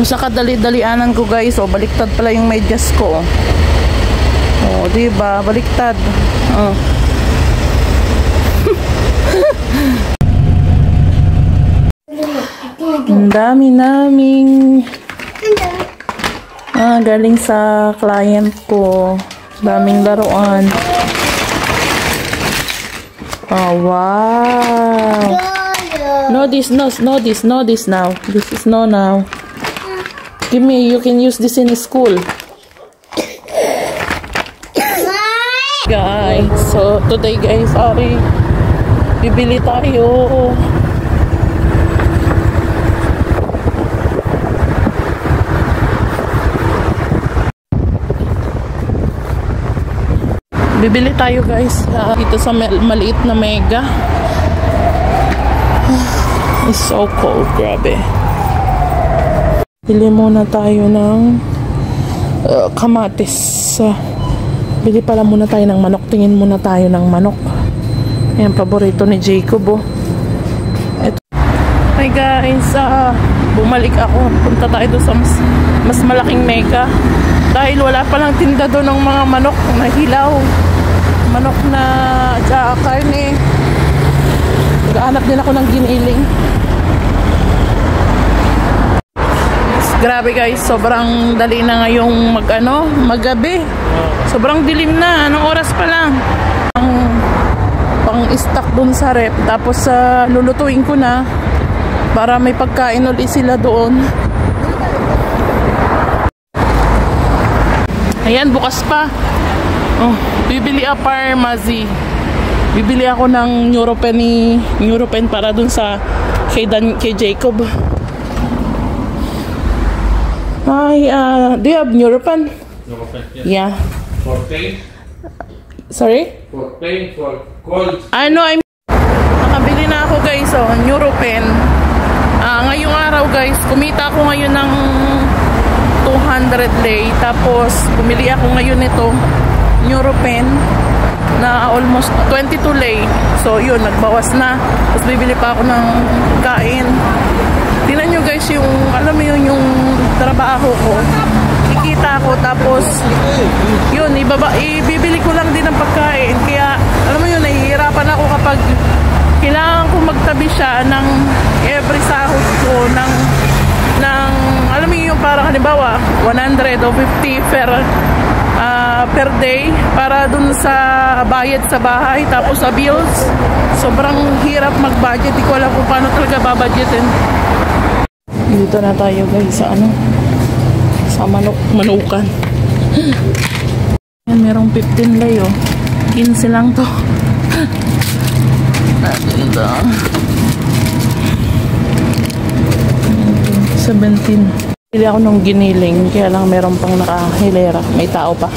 sa kadali-dalianan ko guys, oh, baliktad pala yung medyas ko. Oh, diba? Baliktad. Oh. Ang dami naming galing sa client ko. Daming laruan. Oh, wow. No this now. This is no now. Give me, you can use this in school. Guys, so today guys, sorry. Bibili tayo. Bibili tayo guys dito sa maliit na Mega. It's so cold, grabe. Bili muna tayo ng kamatis. Bili pala muna tayo ng manok. Tingin muna tayo ng manok. Ayan, paborito ni Jacob, oh. Ito. Hi guys, bumalik ako. Punta tayo doon sa mas malaking Mega. Dahil wala palang tinda doon ng mga manok na hilaw. Manok na karne. Naghahanap din ako ng giniling. Grabe guys, sobrang dali na ngayong maggabi. Sobrang dilim na. Anong oras pa lang? Pang-stock dun sa rep. Tapos lulutuin ko na para may pagkain ulit sila doon. Ayan, bukas pa. Oh, bibili a pharmacy. Bibili ako ng Neuropen para dun sa kay Jacob. Hi, do you have Neuropen? Neuropen, yes. Yeah. For pain? Sorry? For pain, for cold. Nakabili na ako guys, oh, Neuropen. Ngayong araw guys, kumita ako ngayon ng 200 lei. Tapos, bumili ako ngayon nito, Neuropen, na almost 22 lei. So, yun, nagbawas na. Tapos, bibili pa ako ng kain. Tingnan nyo guys, yung, alam mo yun, yung trabaho ko. Kikita ko, tapos, yun, ibibili ko lang din ng pagkain. Kaya, alam mo yun, nahihirapan ako kapag kailangan ko magtabi siya ng every sahod ko, ng alam mo yung parang halimbawa 100 o 50 per day para dun sa bayad sa bahay, tapos sa bills. Sobrang hirap mag-budget. Di ko alam kung paano talaga babudgetin. Dito na tayo guys sa sa manukan. Yan, merong 15 lei, oh. 15 lang to. Natin ito. 17. Pili ako ng giniling, kaya lang meron pang nakahilera. May tao pa.